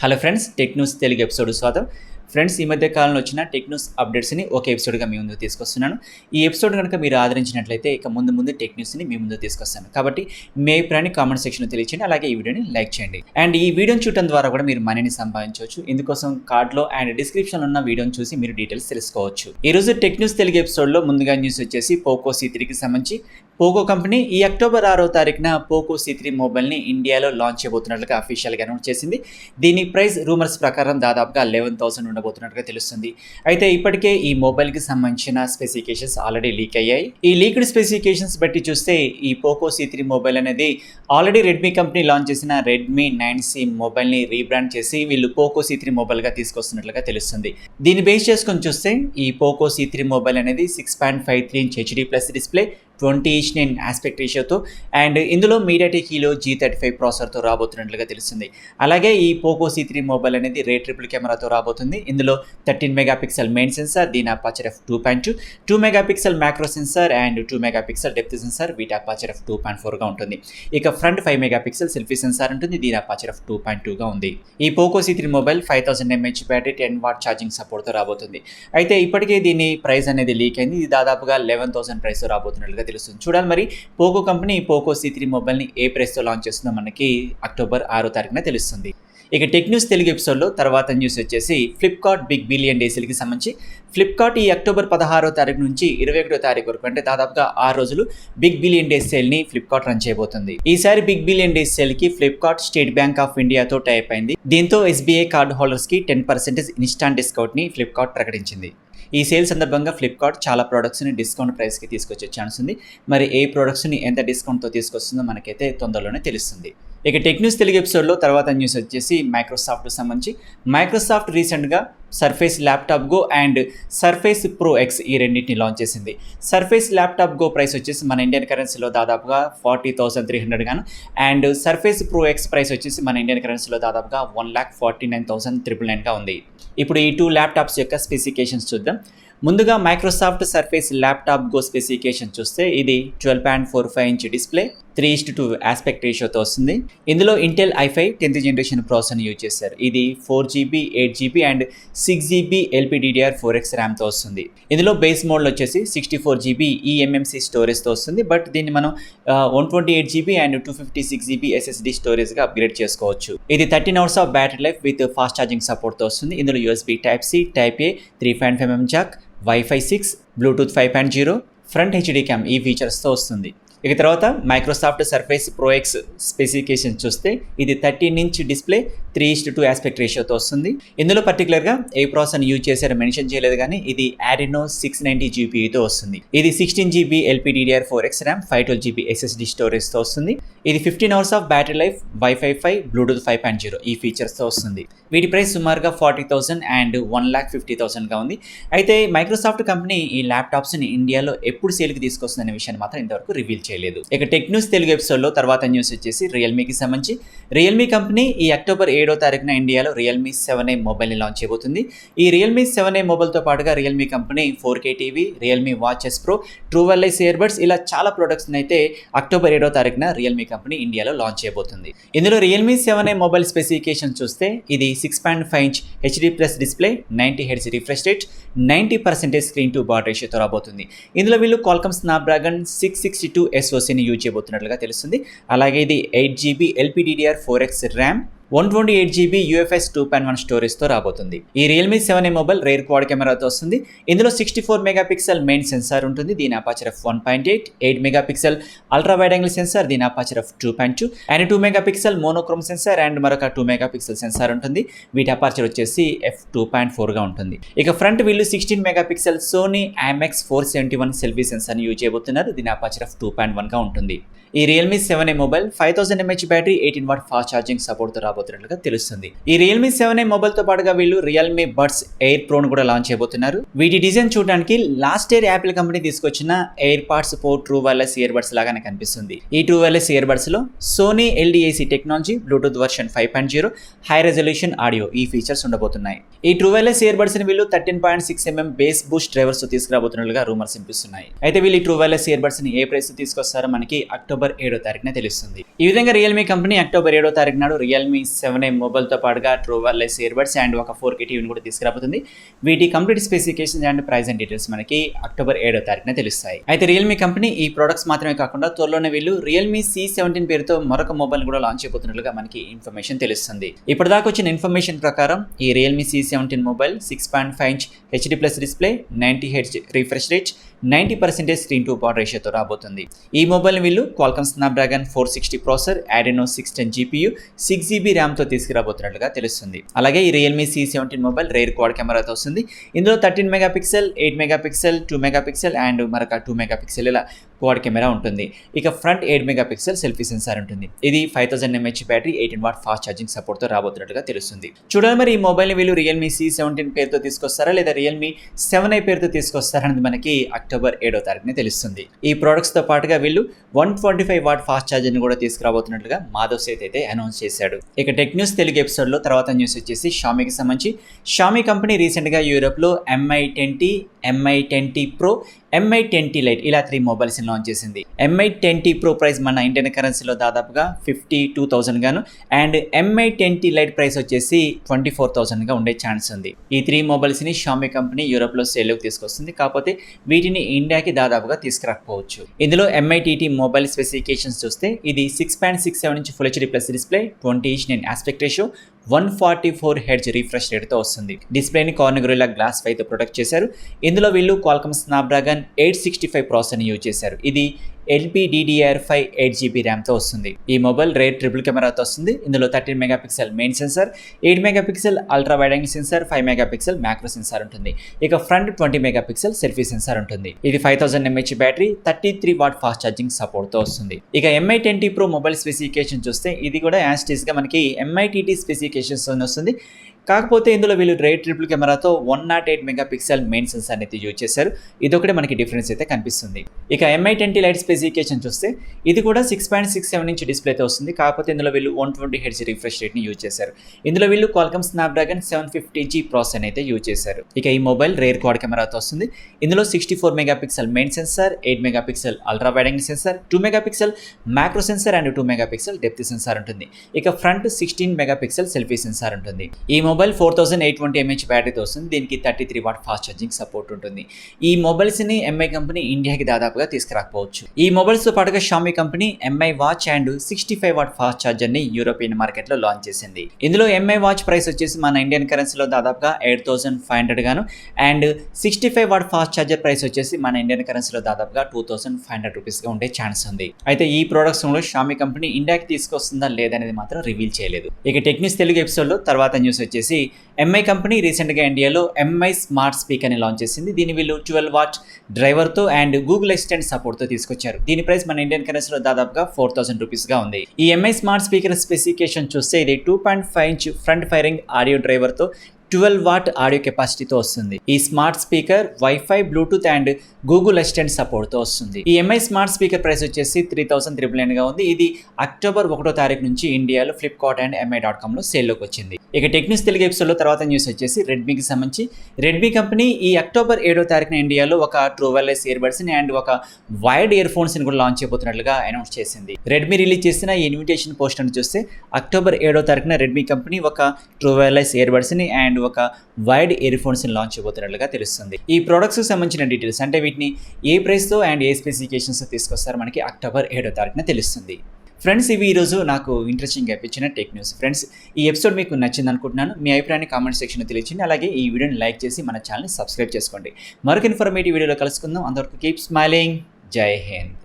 Hello friends, tech news Telugu episode స్వాగతం. Friends, ఈ మధ్య కాలంలో వచ్చిన టెక్ న్యూస్ అప్డేట్స్ని ఒక ఎపిసోడ్గా మీ ముందుకు తీసుకొస్తున్నాను. ఈ ఎపిసోడ్ కనుక మీరు ఆదరించినట్లయితే ఇక ముందు టెక్ న్యూస్ని మీ ముందుకు తీసుకొస్తాను. కాబట్టి మీ అభిప్రాయాన్ని కామెంట్ సెక్షన్లో తెలియచేయండి, అలాగే ఈ వీడియోని లైక్ చేయండి. అండ్ ఈ వీడియోని చూడటం ద్వారా కూడా మీరు మనీని సంపాదించవచ్చు. ఇందుకోసం కార్డ్లో అండ్ డిస్క్రిప్షన్లో ఉన్న వీడియోని చూసి మీరు డీటెయిల్స్ తెలుసుకోవచ్చు. ఈ రోజు టెక్ న్యూస్ తెలుగు ఎపిసోడ్లో ముందుగా న్యూస్ వచ్చేసి పోకో C3కి సంబంధించి పోకో కంపెనీ ఈ అక్టోబర్ 6వ తారీఖున పోకో C3 మొబైల్ని ఇండియాలో లాంచ్ చేయబోతున్నట్లుగా అఫీషియల్గా అనౌన్స్ చేసింది. దీని ప్రైస్ రూమర్స్ ప్రకారం దాదాపుగా 11,000 ఉండబోతున్నట్టుగా తెలుస్తుంది. అయితే ఇప్పటికే ఈ మొబైల్కి సంబంధించిన స్పెసిఫికేషన్స్ ఆల్రెడీ లీక్ అయ్యాయి. ఈ లీక్డ్ స్పెసిఫికేషన్స్ బట్టి చూస్తే ఈ పోకో C3 మొబైల్ అనేది ఆల్రెడీ రెడ్మీ కంపెనీ లాంచ్ చేసిన రెడ్మీ 9C మొబైల్ని రీబ్రాండ్ చేసి వీళ్ళు పోకో C3 మొబైల్గా తీసుకొస్తున్నట్లుగా తెలుస్తుంది. దీన్ని బేస్ చేసుకొని చూస్తే ఈ పోకో C3 మొబైల్ అనేది 6.53 inch HD plus display, 20:9 aspect రేషియోతో అండ్ ఇందులో మీడియాటెక్ హీలో G35 ప్రాసెసర్తో రాబోతున్నట్లుగా తెలుస్తుంది. అలాగే ఈ పోకో C3 మొబైల్ అనేది రే ట్రిపుల్ కెమెరాతో రాబోతుంది. ఇందులో 13 మెగాపిక్సెల్ మెయిన్ సెన్సార్, దీని aperture f2.2, 2 megapixel macro censor and 2 megapixel depth censor, వీటి అపర్చర్ f2.4గా ఉంటుంది. ఇక ఫ్రంట్ 5 మెగాపిక్సెల్ సెల్ఫీ సెన్సార్ ఉంటుంది, దీని అపర్చర్ f2.2గా ఉంది. ఈ Poco C3 mobile 5000 mAh battery, 10 what charging సపోర్ట్తో రాబోతుంది. అయితే ఇప్పటికే దీని ప్రైస్ అనేది లీక్ అయింది. ఇది దాదాపుగా 11,000 ప్రైస్తో రాబోతున్నట్లుగా తెలుస్తుంది. చూడాలి మరి పోకో కంపెనీ పోకో C3 మొబైల్ని ఏ ప్రైస్తో లాంచ్ చేస్తుందో మనకి అక్టోబర్ 6వ తారీఖున తెలుస్తుంది. ఇక టెక్ న్యూస్ తెలుగు ఎపిసోడ్లో తర్వాత న్యూస్ వచ్చేసి ఫ్లిప్కార్ట్ బిగ్ బిలియన్ డేస్కి సంబంధించి ఫ్లిప్కార్ట్ ఈ అక్టోబర్ 16వ తారీఖు నుంచి 21వ తారీఖు వరకు అంటే దాదాపుగా 6 రోజులు బిగ్ బిలియన్ డేస్ సేల్ని ఫ్లిప్కార్ట్ రన్ చేయబోతుంది. ఈసారి బిగ్ బిలియన్ డేస్ సేల్కి ఫ్లిప్కార్ట్ స్టేట్ బ్యాంక్ ఆఫ్ ఇండియాతో టైప్ అయింది. దీంతో SBI కార్డు హోల్డర్స్కి 10% ఇన్స్టాంట్ డిస్కౌంట్ని ఫ్లిప్కార్ట్ ప్రకటించింది. ఈ సేల్ సందర్భంగా ఫ్లిప్కార్ట్ చాలా ప్రోడక్ట్స్ని డిస్కౌంట్ ప్రైస్కి తీసుకొచ్చే ఛాన్స్ ఉంది. మరి ఏ ప్రోడక్ట్స్ని ఎంత డిస్కౌంట్తో తీసుకొస్తుందో మనకైతే తొందరలోనే తెలుస్తుంది. ఇక టెక్ న్యూస్ తెలుగు ఎపిసోడ్లో తర్వాత న్యూస్ వచ్చేసి మైక్రోసాఫ్ట్కి సంబంధించి మైక్రోసాఫ్ట్ రీసెంట్గా surface laptop go and surface pro X ఈ రెండింటిని లాంచ్ చేసింది. సర్ఫేస్ ల్యాప్టాప్ గో ప్రైస్ వచ్చేసి మన ఇండియన్ కరెన్సీలో దాదాపుగా 40,300 గాను and surface pro X price వచ్చేసి మన ఇండియన్ కరెన్సీలో దాదాపుగా 1,49,999గా ఉంది. ఇప్పుడు ఈ 2 ల్యాప్టాప్స్ యొక్క స్పెసిఫికేషన్స్ చూద్దాం. ముందుగా Microsoft surface laptop go specification చూస్తే ఇది 12.45 ఇంచ్ డిస్ప్లే, 3:2 ఆస్పెక్ట్ రేషియోతో వస్తుంది. ఇందులో Intel i5 10th generation ప్రాసెసర్ని use చేశారు. ఇది 4GB 8GB and 6GB LPDDR4X ర్యామ్తో వస్తుంది. ఇందులో బేస్ మోడ్లో వచ్చేసి 64GB eMMC స్టోరేజ్తో వస్తుంది. బట్ దీన్ని మనం 128GB and 256GB SSD స్టోరేజ్గా upgrade చేసుకోవచ్చు. ఇది 13 hours of battery life with fast charging సపోర్ట్తో వస్తుంది. ఇందులో USB Type-C, Type-A, 3.5mm Jack, Wi-Fi 6, Bluetooth 5.0, front HD cam ఈ ఫీచర్స్తో వస్తుంది. ఇక తర్వాత Microsoft surface pro X specification చూస్తే ఇది 13 ఇంచ్ డిస్ప్లే, 3:2 ఆస్పెక్ట్ రేషియోతో వస్తుంది. ఇందులో పర్టికులర్గా ఏ ప్రాసెసర్ని యూజ్ చేశారో మెన్షన్ చేయలేదు, కానీ ఇది Adreno 690 GPUతో వస్తుంది. ఇది 16GB LPDDR4X RAM, 512GB SSD స్టోరేజ్తో వస్తుంది. ఇది 15 hours of battery life, Wi-Fi 5, Bluetooth 5.0 ఈ ఫీచర్స్తో వస్తుంది. వీటి ప్రైస్ సుమారుగా 40,000 అండ్ 1,50,000గా ఉంది. అయితే మైక్రోసాఫ్ట్ కంపెనీ ఈ ల్యాప్టాప్స్ని ఇండియాలో ఎప్పుడు సేల్కి తీసుకొస్తుందనే విషయాన్ని మాత్రం ఇంతవరకు రివీల్ చేయలేదు. ఇక టెక్ న్యూస్ తెలుగు ఎపిసోడ్లో తర్వాత న్యూస్ వచ్చేసి రియల్మీకి సంబంధించి రియల్మీ కంపెనీ ఈ అక్టోబర్ 7వ తారీఖున ఇండియాలో రియల్మీ 7A మొబైల్ని లాంచ్ చేయబోతుంది. ఈ రియల్మీ 7A మొబైల్తో పాటుగా Realme company 4K TV, Realme watch S Pro, true wireless earbuds ఇలా చాలా ప్రొడక్ట్స్ని అయితే అక్టోబర్ 7వ తారీఖున రియల్మీ కంపెనీ ఇండియాలో లాంచ్ చేయబోతుంది. ఇందులో రియల్మీ 7A మొబైల్ స్పెసిఫికేషన్ చూస్తే ఇది 6.5 inch HD plus display, 90Hz refresh rate, 90% screen to body రేషియోతో రాబోతుంది. ఇందులో వీళ్ళు Qualcomm Snapdragon 662 SoCని యూజ్ చేయబోతున్నట్లుగా తెలుస్తుంది. అలాగే ఇది 8GB LPDDR4X RAM, 128GB UFS 2.1 స్టోరేజ్తో రాబోతుంది. ఈ Realme 7A mobile rare quad కెమెరాతో వస్తుంది. ఇందులో 64 మెగాపిక్సెల్ మెయిన్ సెన్సార్ ఉంటుంది, దీని aperture f1.8, 8 megapixel ultra wide angle sensor, దీని aperture f2.2 and 2 megapixel monochrome sensor and మరొక 2 మెగాపిక్సెల్ సెన్సార్ ఉంటుంది. వీటి అపర్చర్ వచ్చేసి f2.4గా ఉంటుంది. ఇక ఫ్రంట్ వీళ్ళు 16 మెగాపిక్సెల్ సోనీ IMX 471 సెల్ఫీ సెన్సార్ని యూజ్ చేయబోతున్నారు, దీని అపర్చర్ f2.1గా ఉంటుంది. ఈ Realme 7A mobile 5000 mAh battery, 18 watt fast charging సపోర్ట్తో రాబోతున్నట్లుగా తెలుస్తుంది. ఈ రియల్మీ 7A మొబైల్తో పాటుగా వీళ్ళు రియల్మీ బడ్స్ ఎయిర్ ప్రోను కూడా లాంచ్ చేయబోతున్నారు. వీటి డిజైన్ చూడడానికి లాస్ట్ ఇయర్ యాపిల్ కంపెనీ తీసుకొచ్చిన AirPods 4 true wireless earbuds లాగానే కనిపిస్తుంది. ఈ ట్రూ వైర్లెస్ ఇయర్ బడ్స్ లో Sony LDAC technology, Bluetooth version 5.0, high resolution audio ఈ ఫీచర్స్ ఉండబోతున్నాయి. ఈ ట్రూ వైర్లెస్ ఇయర్ బడ్స్ ని వీళ్ళు 13.6mm బేస్ బూస్ట్ డ్రైవర్స్ తో తీసుకురాబోతున్నట్లుగా రూమర్స్ వినిపిస్తున్నాయి. అయితే వీళ్ళు ఈ ట్రూ వైర్లెస్ ఇయర్ బడ్స్ ని ఏ ప్రైస్ తీసుకొస్తారో మనకి అక్టోబర్ 7వ తారీఖున తెలుస్తుంది. ఈ విధంగా రియల్మీ కంపెనీ అక్టోబర్ 7వ తారీఖు నాడు రియల్మీ 7i మొబైల్తో పాటుగా ట్రూ వైర్లెస్ ఇయర్బడ్స్ అండ్ ఒక 4K టీవీని కూడా తీసుకురాబోతుంది. వీటి complete specifications and price and details మనకి అక్టోబర్ 7వ తారీఖున తెలుస్తాయి. అయితే రియల్మీ కంపెనీ ఈ ప్రొడక్ట్స్ మాత్రమే కాకుండా త్వరలోనే వీళ్ళు రియల్మీ C17 పేరుతో మరొక మొబైల్ కూడా లాంచ్ అయిపోతున్నట్లుగా మనకి ఇన్ఫర్మేషన్ తెలుస్తుంది. ఇప్పటిదాకా వచ్చిన ఇన్ఫర్మేషన్ ప్రకారం ఈ Realme C17 mobile 6.5 inch HD+ display, 90Hz refresh rate, 90% screen to body రేషియోతో రాబోతుంది. ఈ మొబైల్ వీళ్ళు Qualcomm Snapdragon 460 processor, Adreno 610 GPU, 6GB ర్యామ్తో తీసుకురాబోతున్నట్లుగా తెలుస్తుంది. అలాగే ఈ Realme C17 mobile rare quad కెమెరాతో వస్తుంది. ఇందులో 13 మెగాపిక్సెల్, 8 మెగాపిక్సెల్, 2 మెగాపిక్సెల్ అండ్ మరొక 2 మెగాపిక్సెల్ ఇలా క్వాడ్ కెమెరా ఉంటుంది. ఇక ఫ్రంట్ 8 మెగాపిక్సెల్ సెల్ఫీ సెన్సార్ ఉంటుంది. ఇది 5000 mAh battery, 18 watt fast charging సపోర్ట్తో రాబోతున్నట్లుగా తెలుస్తుంది. చూడాలి మరి ఈ మొబైల్ని వీళ్ళు రియల్మీ C17 పేరుతో తీసుకొస్తారా లేదా రియల్మీ 7i పేరుతో తీసుకొస్తారా అనేది మనకి అక్టోబర్ 7వ తారీఖున తెలుస్తుంది. ఈ ప్రొడక్ట్స్తో పాటుగా వీళ్ళు 125 వాట్ ఫాస్ట్ ఛార్జర్ని కూడా తీసుకురాబోతున్నట్లుగా మాధవ్ సేత్ అయితే అనౌన్స్ చేశాడు. ఇక టెక్ న్యూస్ తెలుగు ఎపిసోడ్లో తర్వాత న్యూస్ వచ్చేసి షామీకి సంబంధించి షామీ కంపెనీ రీసెంట్గా యూరోప్లో Mi 10T, Mi 10T Pro, Mi 10T Lite ఇలా 3 మొబైల్స్ని లాంచ్ చేసింది. Mi 10T Pro ప్రైస్ మన ఇండియన్ కరెన్సీలో దాదాపుగా 52,000 గాను and Mi 10T Lite price వచ్చేసి 24,000 గా ఉండే ఛాన్స్ ఉంది. ఈ 3 మొబైల్స్ని షామీ కంపెనీ యూరోప్లో సేల్లోకి తీసుకొస్తుంది. కాకపోతే వీటిని ఇండియాకి దాదాపుగా తీసుకురాకపోవచ్చు. ఇందులో Mi TT మొబైల్ స్పెసిఫికేషన్స్ చూస్తే ఇది 6.67 inch full HD+ display, 20:9 aspect ratio, 144 Hz refresh రేట్తో వస్తుంది. డిస్ప్లేని కార్నింగ్ గొరిల్లా గ్లాస్ 5తో ప్రొటెక్ట్ చేశారు. ఇందులో వీళ్ళు క్వాల్కమ్ స్నాప్డ్రాగన్ 865 ప్రాసెసర్ని యూజ్ చేశారు. ఇది LPDDR5 8GB ర్యామ్తో వస్తుంది. ఈ మొబైల్ రేర్ ట్రిపుల్ కెమెరాతో వస్తుంది. ఇందులో 13 megapixel main censor, 8 megapixel ultra wide angle censor, 5 megapixel macro censor ఉంటుంది. ఇక ఫ్రంట్ 20 మెగాపిక్సెల్ సెల్ఫీ సెన్సార్ ఉంటుంది. ఇది 5000 mAh battery, 33 what fast charging సపోర్ట్తో వస్తుంది. ఇక Mi 10T Pro mobile specification చూస్తే ఇది కూడా యాస్టీస్గా మనకి Mi TT స్పెసిఫికేషన్స్ వస్తుంది. కాకపోతే ఇందులో వీళ్ళు రేర్ ట్రిపుల్ కెమెరాతో 108 మెగాపిక్సెల్ మెయిన్ సెన్సార్ని అయితే యూజ్ చేశారు. ఇదొకటి మనకి డిఫరెన్స్ అయితే కనిపిస్తుంది. ఇక Mi 10T Lite స్పెసిఫికేషన్ చూస్తే ఇది కూడా 6.67 ఇంచ్ డిస్ప్లేతో వస్తుంది. కాకపోతే ఇందులో వీళ్ళు 120 Hz రిఫ్రెష్ రేట్ని యూజ్ చేశారు. ఇందులో వీళ్ళు క్వాల్కమ్ స్నాప్డ్రాగన్ 750G ప్రాసెసర్ని అయితే యూజ్ చేశారు. ఇక ఈ మొబైల్ రేర్ క్వాడ్ కెమెరాతో వస్తుంది. ఇందులో 64 megapixel main censor, 8 megapixel ultra wide angle censor, 2 megapixel macro censor and 2 megapixel depth censor ఉంటుంది. ఇక ఫ్రంట్ 16 మెగాపిక్సెల్ సెల్ఫీ సెన్సార్ ఉంటుంది. ఈ మొబైల్ 4820 mAh బ్యాటరీతో వస్తుంది. దీనికి 33 వాట్ ఫాస్ట్ ఛార్జింగ్ సపోర్ట్ ఉంటుంది. ఈ మొబైల్స్ని Mi కంపెనీ ఇండియాకి దాదాపుగా తీసుకురాకపోవచ్చు. ఈ మొబైల్స్తో పాటుగా Xiaomi company Mi watch and 65 watt fast ఛార్జర్ని యూరోపియన్ మార్కెట్లో లాంచ్ చేసింది. ఇందులో Mi వాచ్ ప్రైస్ వచ్చేసి మన ఇండియన్ కరెన్సీలో దాదాపుగా 8,500 గాను and 65 watt fast charger price వచ్చేసి మన ఇండియన్ కరెన్సీలో దాదాపుగా 2,500 రూపీస్గా ఉండే ఛాన్స్ ఉంది. అయితే ఈ ప్రొడక్ట్స్ షామీ కంపెనీ ఇండియాకి తీసుకొస్తుందా లేదనేది మాత్రం రివీల్ చేయలేదు. ఇక టెక్ న్యూస్ తెలుగు ఎపిసోడ్లో తర్వాత న్యూస్ వచ్చేసి Mi కంపెనీ రీసెంట్గా ఇండియాలో Mi స్మార్ట్ స్పీకర్ని లాంచ్ చేసింది. దీన్ని వీళ్ళు 12 వాట్ డ్రైవర్తో అండ్ గూగుల్ అసిస్టెంట్ సపోర్ట్తో తీసుకొచ్చారు. దీని ప్రైస్ మన ఇండియన్ కరెన్సీలో దాదాపుగా 4,000 రూపీస్గా ఉంది. ఈ Mi స్మార్ట్ స్పీకర్ స్పెసిఫికేషన్ చూస్తే ఇది 2.5 ఇంచ్ ఫ్రంట్ ఫైరింగ్ ఆడియో డ్రైవర్తో 12 వాట్ ఆడియో కెపాసిటీతో వస్తుంది. ఈ smart speaker wifi, Bluetooth and Google assistant సపోర్ట్తో వస్తుంది. ఈ Mi స్మార్ట్ స్పీకర్ ప్రైస్ వచ్చేసి 3,399గా ఉంది. ఇది అక్టోబర్ 1వ తారీఖు నుంచి ఇండియాలో ఫ్లిప్కార్ట్ అండ్ mi.comలో సేల్లోకి వచ్చింది. ఇక టెక్ న్యూస్ తెలుగు ఎపిసోడ్లో తర్వాత న్యూస్ వచ్చేసి రెడ్మీకి సంబంధించి రెడ్మీ కంపెనీ ఈ అక్టోబర్ 7వ తారీఖున ఇండియాలో ఒక ట్రూ వైర్లెస్ ఇయర్బడ్స్ని అండ్ ఒక వైర్డ్ ఇయర్ ఫోన్స్ని కూడా లాంచ్ చేయబోతున్నట్లుగా అనౌన్స్ చేసింది. రెడ్మీ రిలీజ్ చేసిన ఈ ఇన్విటేషన్ పోస్టర్ని చూస్తే అక్టోబర్ 7వ తారీఖున రెడ్మీ కంపెనీ ఒక ట్రూ వైర్లెస్ ఇయర్బడ్స్ని అండ్ ఒక వైడ్ ఇయర్ ఫోన్స్ని లాంచ్ చేయబోతున్నట్లుగా తెలుస్తుంది. ఈ ప్రొడక్ట్స్కి సంబంధించిన డీటెయిల్స్ అంటే వీటిని ఏ ప్రైస్తో అండ్ ఏ స్పెసిఫికేషన్స్ తీసుకొస్తారో మనకి అక్టోబర్ 7వ తారీఖున తెలుస్తుంది. ఫ్రెండ్స్, ఇవి ఈరోజు నాకు ఇంట్రెస్టింగ్ అనిపించిన టెక్ న్యూస్. ఫ్రెండ్స్, ఈ ఎపిసోడ్ మీకు నచ్చింది అనుకుంటున్నాను. మీ అభిప్రాయాన్ని కామెంట్ సెక్షన్లో తెలియచేయండి. అలాగే ఈ వీడియోని లైక్ చేసి మన ఛానల్ని సబ్స్క్రైబ్ చేసుకోండి. మరొక ఇన్ఫర్మేటివ్ వీడియోలో కలుసుకుందాం. అంతవరకు కీప్ స్మైలింగ్. జై హింద్.